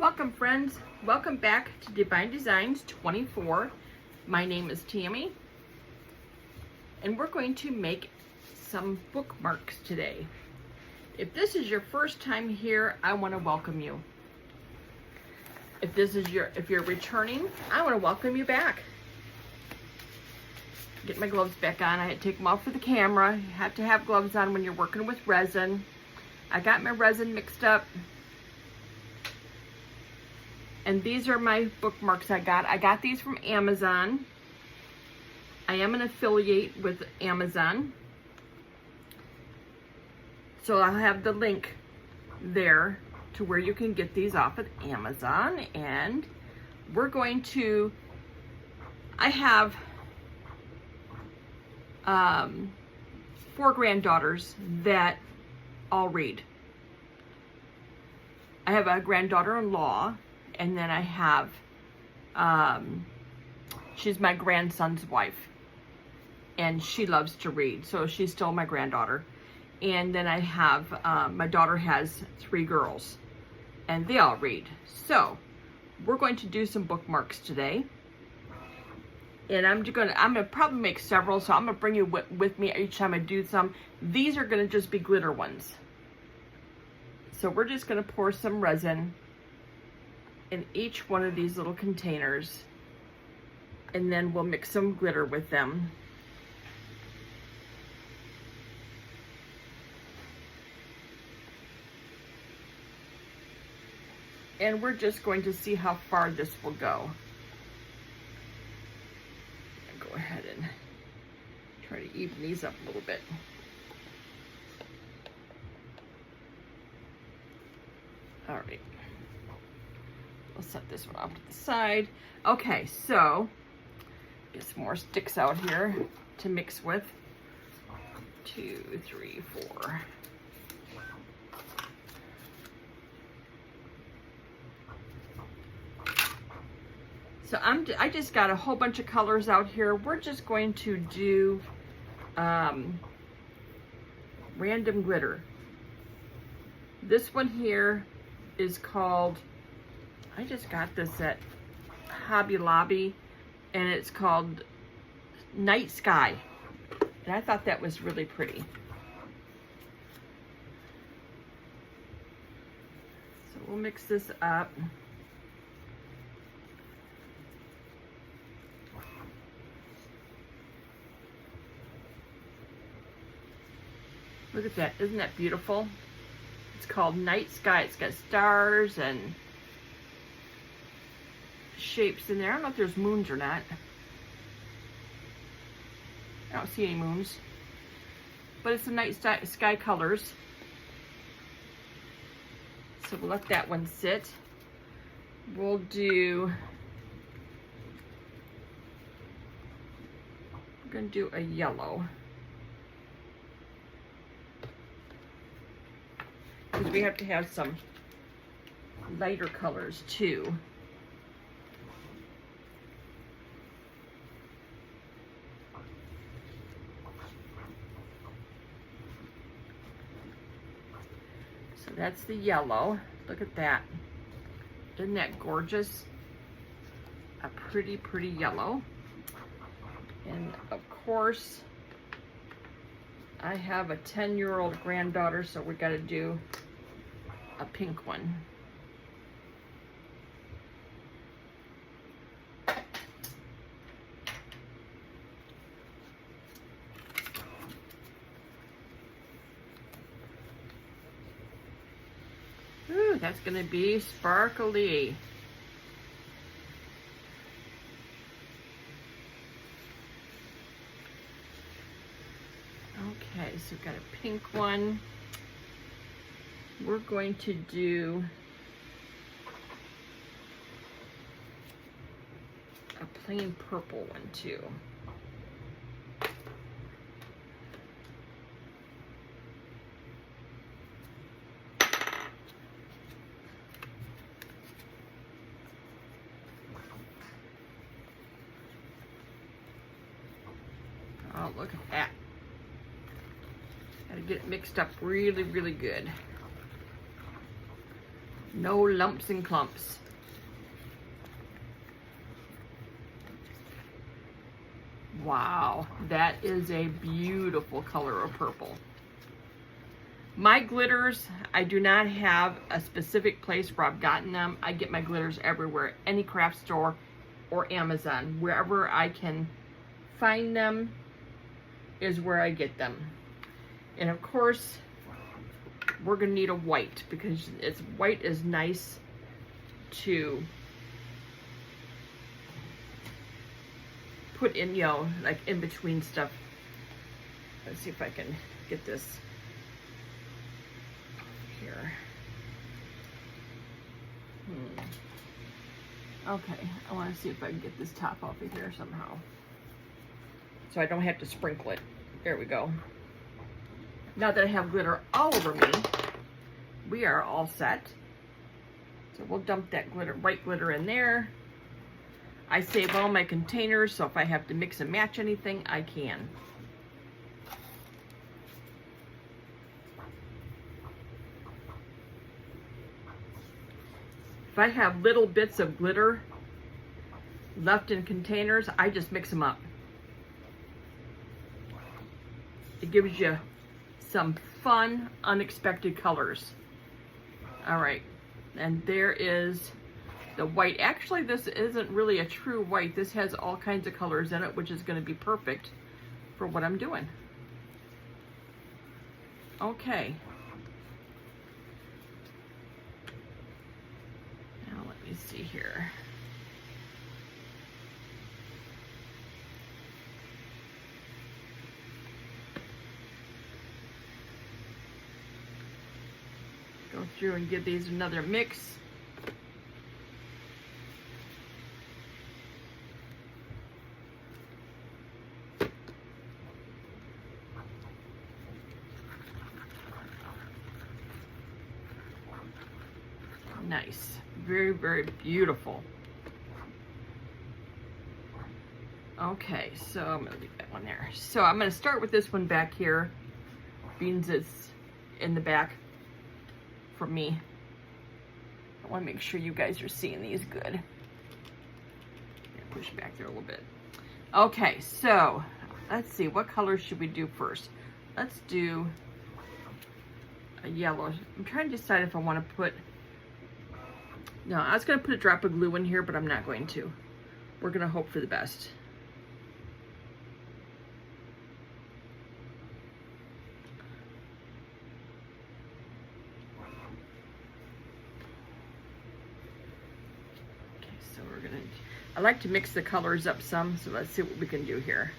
Welcome friends, welcome back to Divine Designs 24. My name is Tammy and we're going to make some bookmarks today. If this is your first time here, I want to welcome you. If you're returning, I want to welcome you back. Get my gloves back on. I had to take them off for the camera. You have to have gloves on when you're working with resin. I got my resin mixed up. And these are my bookmarks I got. I got these from Amazon. I am an affiliate with Amazon. So I'll have the link there to where you can get these off of Amazon. And we're going to, I have 4 granddaughters that all read. I have a granddaughter-in-law. And then I have, she's my grandson's wife, and she loves to read, so she's still my granddaughter. And then I have, my daughter has 3 girls, and they all read. So we're going to do some bookmarks today, and I'm gonna probably make several, so I'm gonna bring you with me each time I do some. These are gonna just be glitter ones. So we're just gonna pour some resin in each one of these little containers, and then we'll mix some glitter with them. And we're just going to see how far this will go. I'll go ahead and try to even these up a little bit. All right. We'll set this one off to the side. Okay, so get some more sticks out here to mix with. 2, 3, 4. So I just got a whole bunch of colors out here. We're just going to do random glitter. This one here is called, I just got this at Hobby Lobby, and it's called Night Sky. And I thought that was really pretty. So we'll mix this up. Look at that, isn't that beautiful? It's called Night Sky. It's got stars and shapes in there. I don't know if there's moons or not. I don't see any moons. But it's the night sky colors. So we'll let that one sit. We'll do, we're going to do a yellow. Because we have to have some lighter colors too. So that's the yellow. Look at that. Isn't that gorgeous? A pretty, pretty yellow. And of course, I have a 10-year-old granddaughter, so we got to do a pink one. Ooh, that's going to be sparkly. Okay, so we've got a pink one. We're going to do a plain purple one too. Oh, look at that. Gotta get it mixed up really, really good. No lumps and clumps. Wow, that is a beautiful color of purple. My glitters, I do not have a specific place where I've gotten them. I get my glitters everywhere, any craft store or Amazon. Wherever I can find them is where I get them. And of course, we're gonna need a white because white is nice to put in, you know, like in between stuff. Let's see if I can get this here. Okay, I want to see if I can get this top off of here somehow, so I don't have to sprinkle it. There we go. Now that I have glitter all over me, we are all set. So we'll dump that glitter, white glitter in there. I save all my containers, so if I have to mix and match anything, I can. If I have little bits of glitter left in containers, I just mix them up. It gives you some fun, unexpected colors. All right, and there is the white. Actually, this isn't really a true white. This has all kinds of colors in it, which is going to be perfect for what I'm doing. Okay. Now let me see here. Go through and give these another mix. Nice. Very, very beautiful. Okay, so I'm going to leave that one there. So I'm going to start with this one back here. Beans is in the back for me. I want to make sure you guys are seeing these good. Push back there a little bit. Okay, so let's see. What color should we do first? Let's do a yellow. I'm trying to decide if I want to put... No, I was going to put a drop of glue in here, but I'm not going to. We're going to hope for the best. Okay, so we're going to... I like to mix the colors up some, so let's see what we can do here.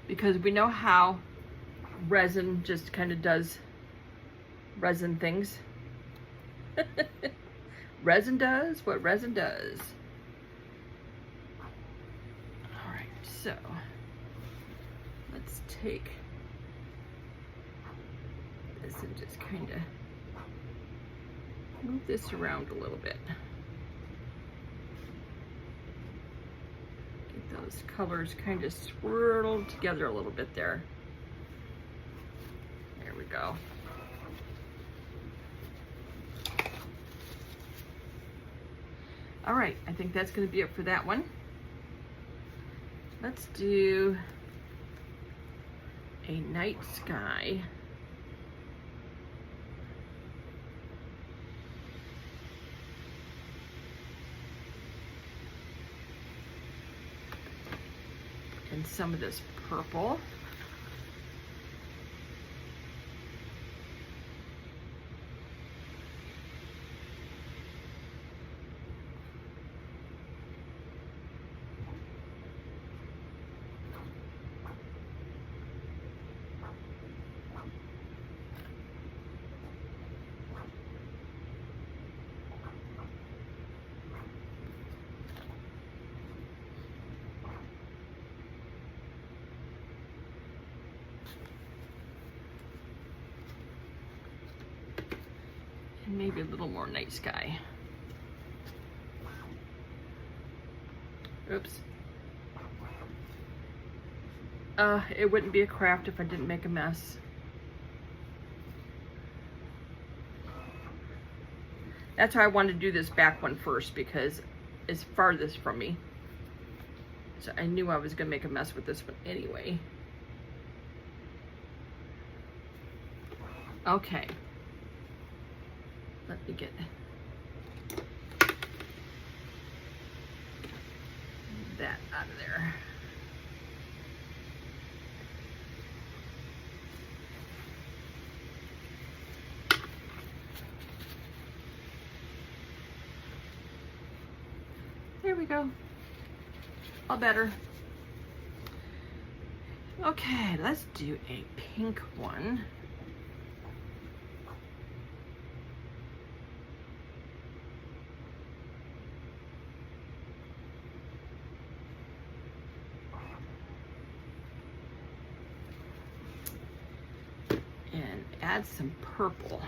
Because we know how resin just kind of does resin things. Resin does what resin does. All right, so let's take this and just kind of move this around a little bit. Those colors kind of swirled together a little bit there. There we go. All right, I think that's going to be it for that one. Let's do a night sky. And some of this purple. maybe a little more night sky. Oops. It wouldn't be a craft if I didn't make a mess. That's why I wanted to do this back one first, because it's farthest from me. So I knew I was gonna make a mess with this one anyway. Okay. Let me get that out of there. There we go. All better. Okay, let's do a pink one. And add some purple.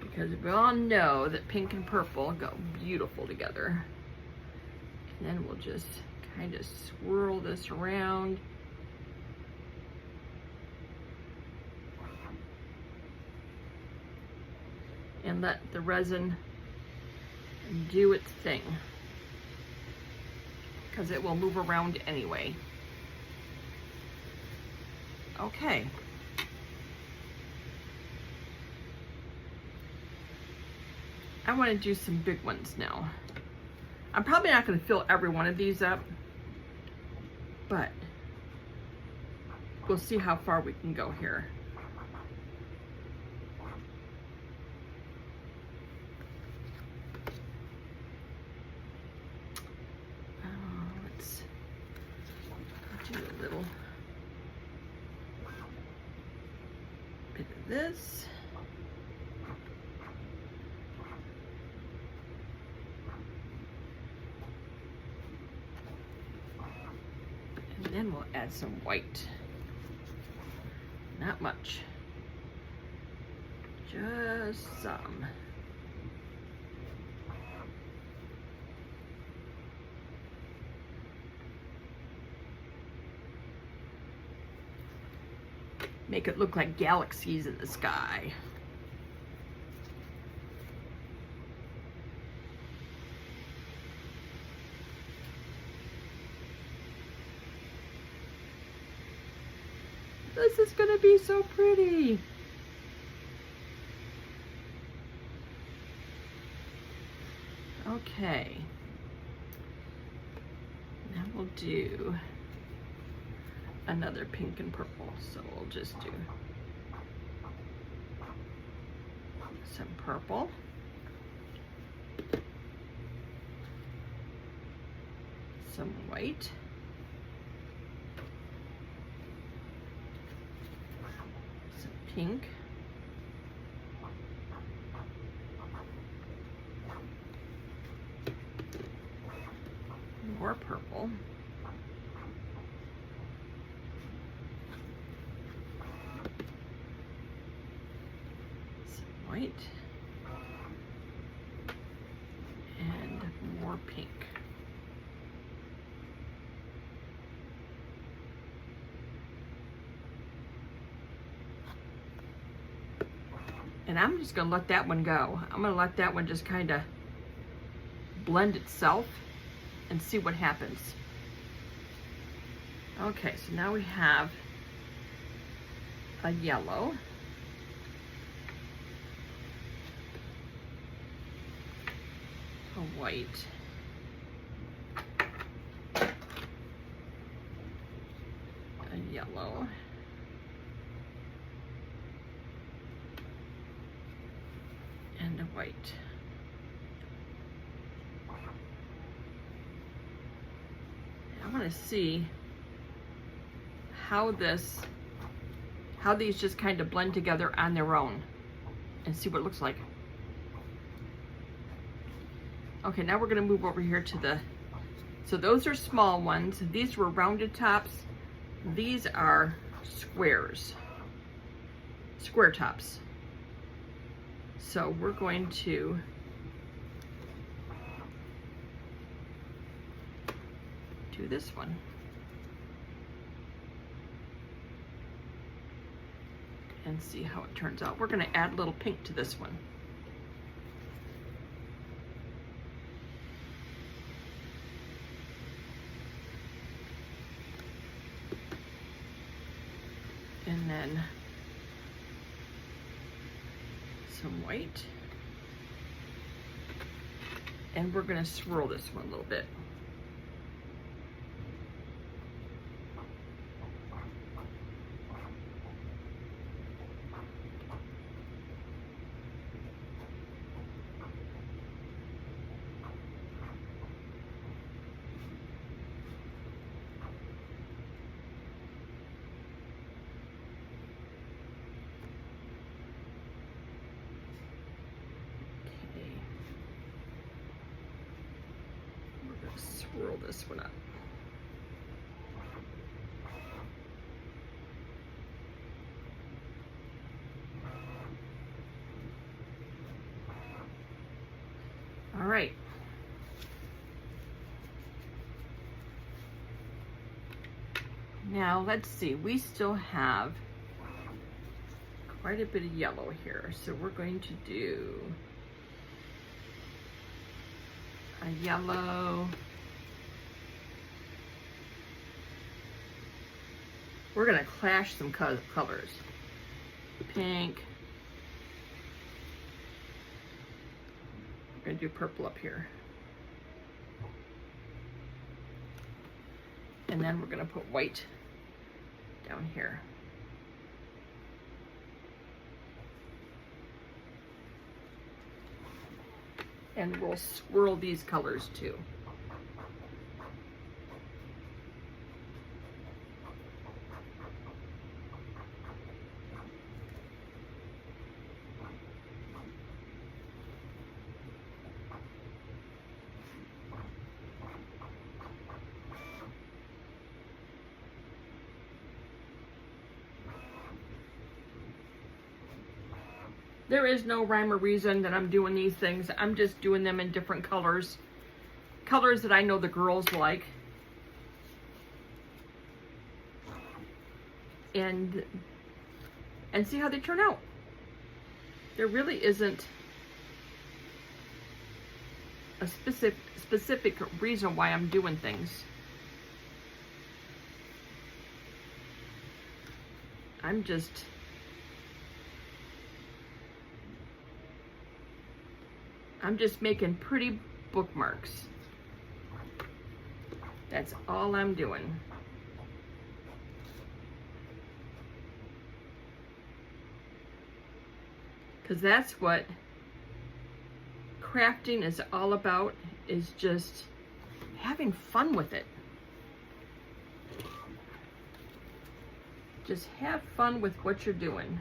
Because we all know that pink and purple go beautiful together. And then we'll just kind of swirl this around. And let the resin do its thing. Because it will move around anyway. Okay. I want to do some big ones now. I'm probably not going to fill every one of these up, but we'll see how far we can go here. Let's do a little bit of this. And then we'll add some white. Not much. Just some. Make it look like galaxies in the sky. This is gonna be so pretty. Okay. Now we'll do another pink and purple. So we'll just do some purple. Some white. Pink, more purple, some white, and more pink. And I'm just gonna let that one go. I'm gonna let that one just kind of blend itself and see what happens. Okay, so now we have a yellow. A white. A yellow. And a white. I want to see how these just kind of blend together on their own. and see what it looks like. Okay, now we're gonna move over here to the, so those are small ones. These were rounded tops. These are squares, square tops. So we're going to do this one. And see how it turns out. We're gonna add a little pink to this one. And then some white. And we're gonna swirl this one a little bit. Swirl this one up. All right. Now let's see, we still have quite a bit of yellow here. So we're going to do a yellow. We're gonna clash some colors. Pink. We're gonna do purple up here. And then we're gonna put white down here. And we'll swirl these colors too. There is no rhyme or reason that I'm doing these things. I'm just doing them in different colors. Colors that I know the girls like. And see how they turn out. There really isn't a specific reason why I'm doing things. I'm just making pretty bookmarks. That's all I'm doing. Because that's what crafting is all about, is just having fun with it. Just have fun with what you're doing.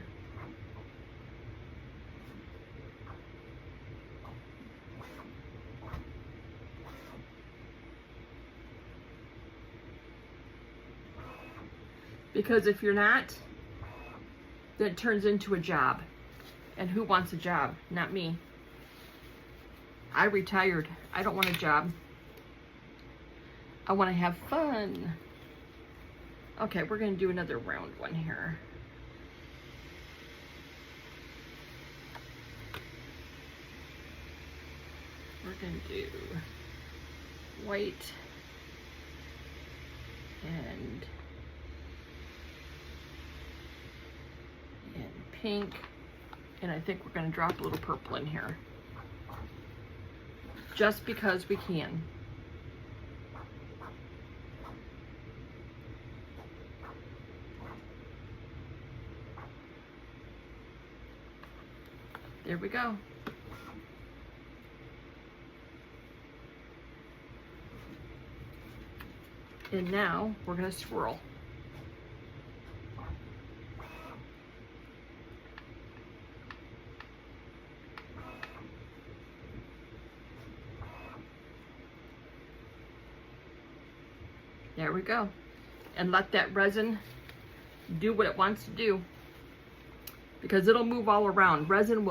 Because if you're not, then it turns into a job. And who wants a job? Not me. I retired. I don't want a job. I want to have fun. Okay, we're going to do another round one here. We're going to do white and pink, and I think we're going to drop a little purple in here just because we can. There we go. And now we're going to swirl. There we go. And let that resin do what it wants to do, because it'll move all around. Resin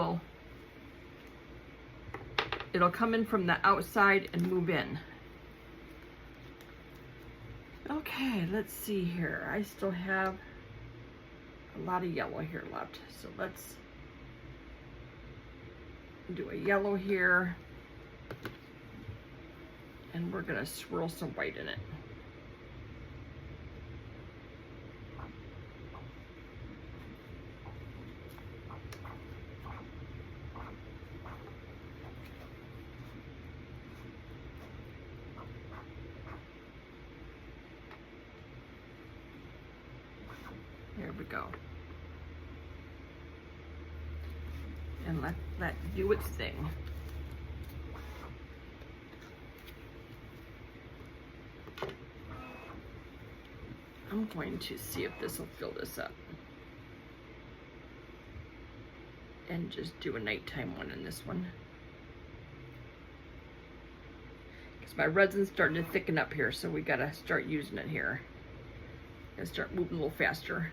it'll come in from the outside and move in. Okay, let's see here. I still have a lot of yellow here left. So let's do a yellow here. And we're gonna swirl some white in it. There we go. And let that do its thing. I'm going to see if this will fill this up. And just do a nighttime one in this one. Because my resin's starting to thicken up here, so we gotta start using it here. Gotta start moving a little faster.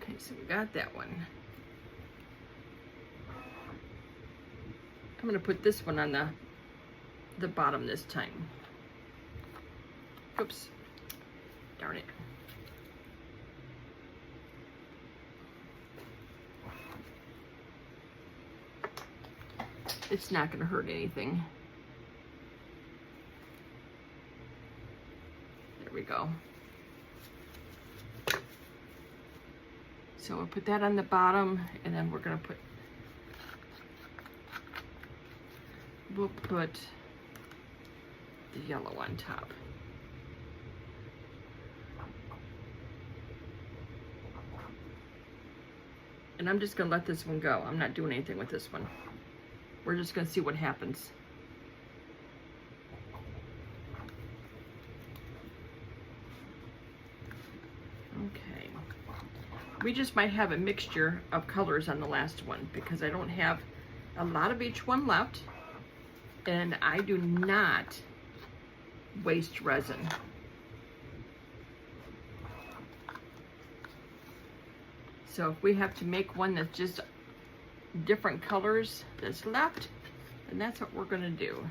Okay, so we got that one. I'm gonna put this one on the bottom this time. Oops, darn it. It's not gonna hurt anything. There we go. So we'll put that on the bottom, and then we'll put the yellow on top. And I'm just gonna let this one go. I'm not doing anything with this one. We're just gonna see what happens. Okay. We just might have a mixture of colors on the last one because I don't have a lot of each one left, and I do not waste resin. So if we have to make one that's just different colors that's left, then that's what we're gonna do.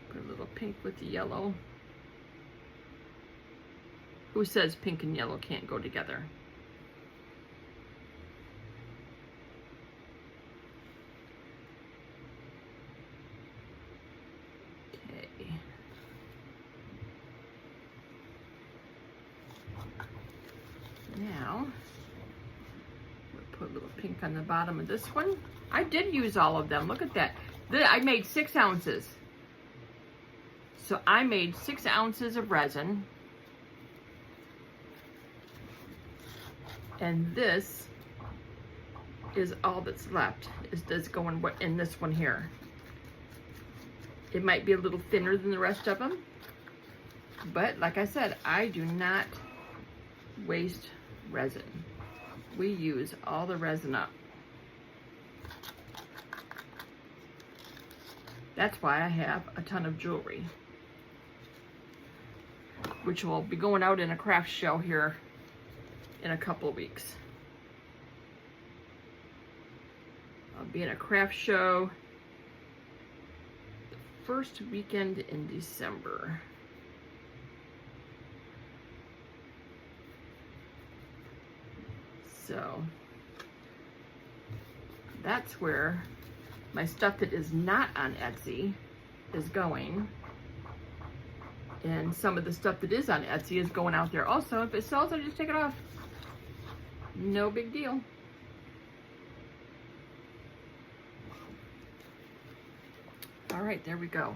Put a little pink with the yellow. Who says pink and yellow can't go together? Okay. Now, we'll put a little pink on the bottom of this one. I did use all of them. Look at that. I made 6 ounces. So I made 6 ounces of resin. And this is all that's left, is this going in this one here. It might be a little thinner than the rest of them, but like I said, I do not waste resin. We use all the resin up. That's why I have a ton of jewelry, which will be going out in a craft show here in a couple of weeks. I'll be in a craft show the first weekend in December. So that's where my stuff that is not on Etsy is going And some of the stuff that is on Etsy is going out there also. If it sells, I just take it off. No big deal. All right, there we go.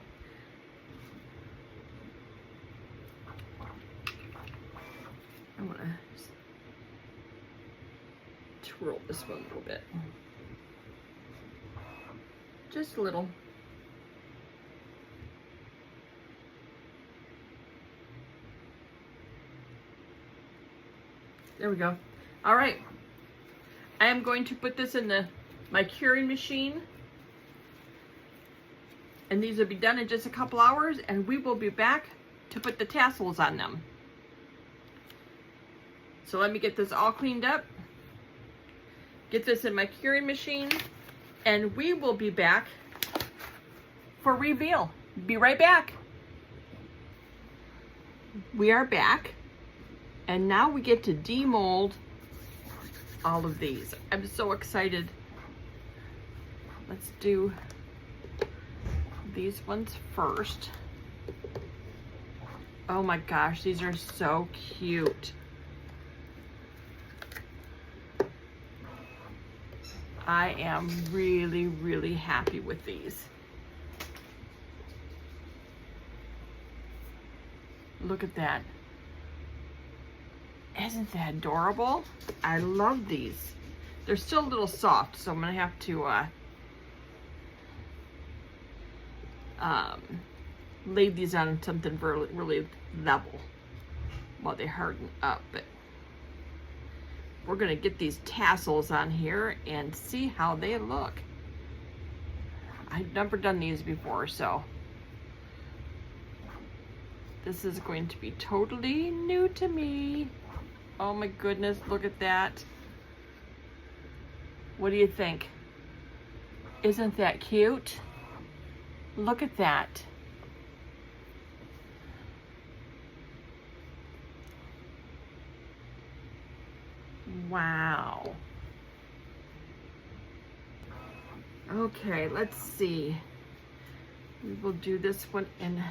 I want to twirl this one a little bit. Just a little. There we go. All right. I am going to put this in my curing machine. And these will be done in just a couple hours, and we will be back to put the tassels on them. So let me get this all cleaned up, get this in my curing machine, and we will be back for reveal. Be right back. We are back, and now we get to demold all of these. I'm so excited. Let's do these ones first. Oh my gosh, these are so cute. I am really, really happy with these. Look at that. Isn't that adorable? I love these. They're still a little soft, so I'm gonna have to lay these on something really level while they harden up. But we're gonna get these tassels on here and see how they look. I've never done these before, so this is going to be totally new to me. Oh my goodness, look at that. What do you think? Isn't that cute? Look at that. Wow. Okay, let's see. We will do this one and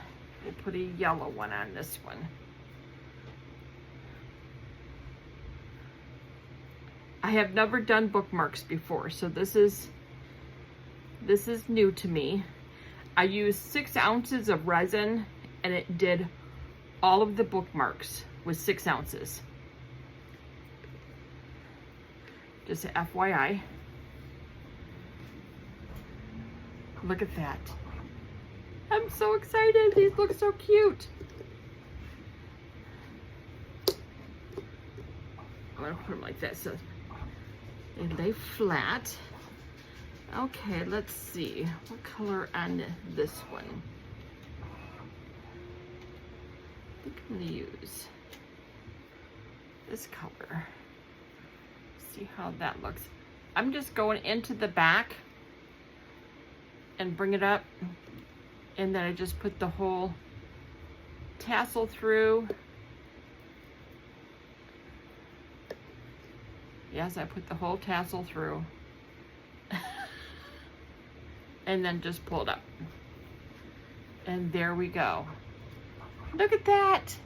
we'll put a yellow one on this one. I have never done bookmarks before, so this is new to me. I used 6 ounces of resin and it did all of the bookmarks with 6 ounces. Just a FYI. Look at that. I'm so excited. These look so cute. I'm gonna put them like that so they lay flat. Okay, let's see. What color on this one? I think I'm gonna use this color. See how that looks. I'm just going into the back and bring it up, and then I just put the whole tassel through. Yes, I put the whole tassel through. And then just pull it up. And there we go. Look at that.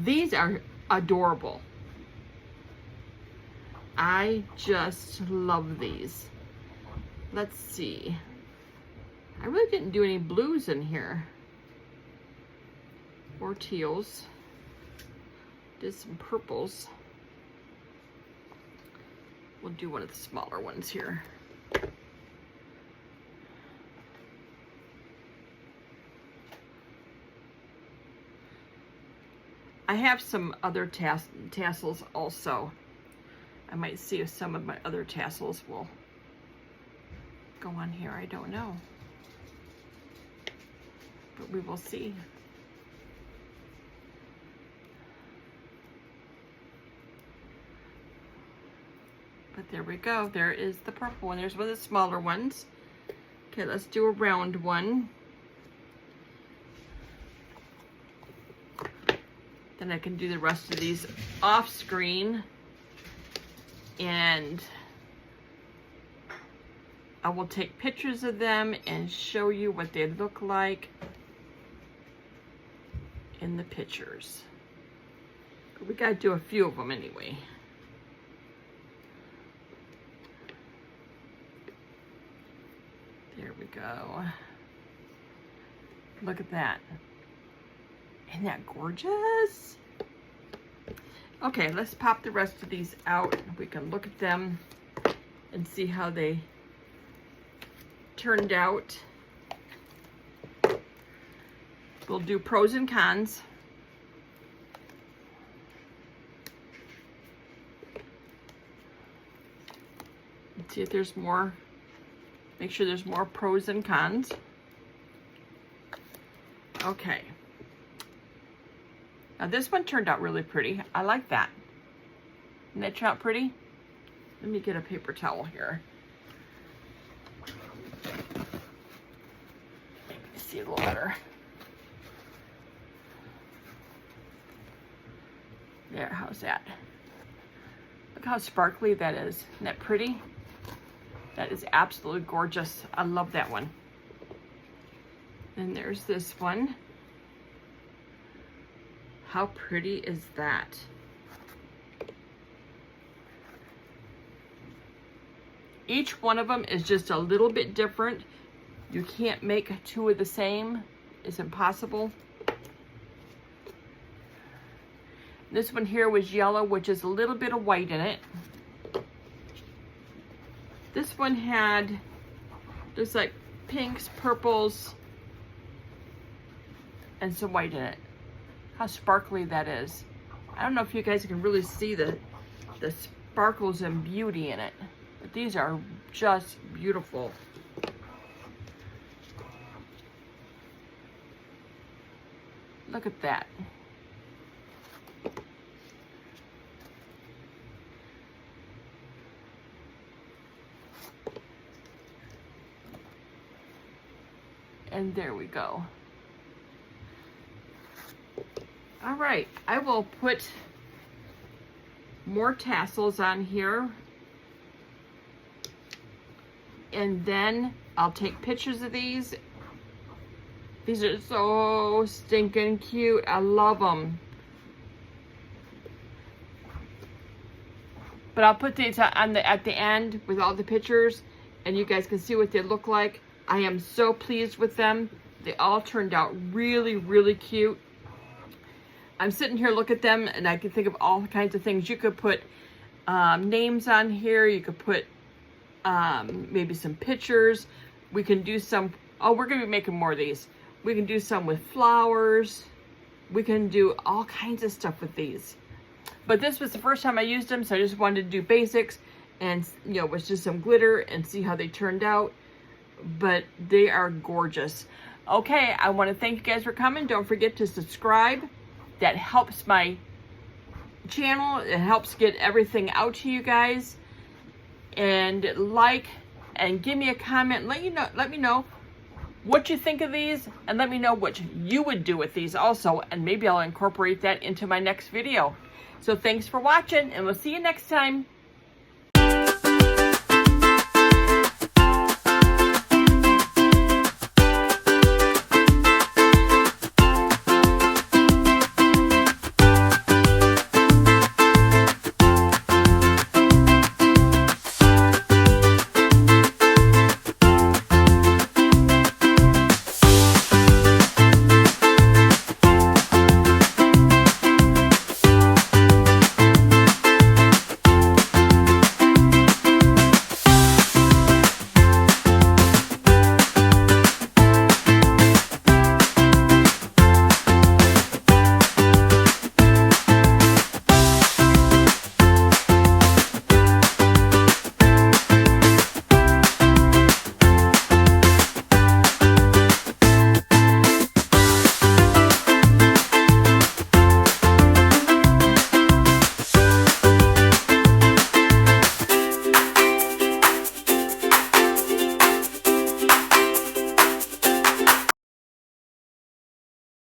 These are adorable. I just love these. Let's see. I really didn't do any blues in here. Or teals. Did some purples. We'll do one of the smaller ones here. I have some other tassels also. I might see if some of my other tassels will go on here. I don't know. But we will see. But there we go. There is the purple one. There's one of the smaller ones. Okay, let's do a round one. Then I can do the rest of these off screen. And I will take pictures of them and show you what they look like. in the pictures. We gotta do a few of them anyway. There we go. Look at that. Isn't that gorgeous? Okay, let's pop the rest of these out. We can look at them and see how they turned out. We'll do pros and cons. Let's see if there's more. Make sure there's more pros and cons. Okay. Now this one turned out really pretty. I like that. Didn't that turn out pretty? Let me get a paper towel here. Maybe see a little better. There, how's that? Look how sparkly that is. Isn't that pretty? That is absolutely gorgeous. I love that one. And there's this one. How pretty is that? Each one of them is just a little bit different. You can't make two of the same. It's impossible. This one here was yellow, which is a little bit of white in it. This one had just like pinks, purples, and some white in it. How sparkly that is. I don't know if you guys can really see the sparkles and beauty in it, but these are just beautiful. Look at that. And there we go. All right, I will put more tassels on here. And then I'll take pictures of these. These are so stinking cute. I love them. But I'll put these on at the end with all the pictures, and you guys can see what they look like. I am so pleased with them. They all turned out really, really cute. I'm sitting here, look at them, and I can think of all kinds of things. You could put names on here. You could put maybe some pictures. We can do some, oh, we're gonna be making more of these. We can do some with flowers. We can do all kinds of stuff with these. But this was the first time I used them, so I just wanted to do basics and, you know, with just some glitter and see how they turned out. But they are gorgeous. Okay, I want to thank you guys for coming. Don't forget to subscribe. That helps my channel. It helps get everything out to you guys. And like and give me a comment. Let me know what you think of these, and let me know what you would do with these also, and maybe I'll incorporate that into my next video. So thanks for watching, and we'll see you next time.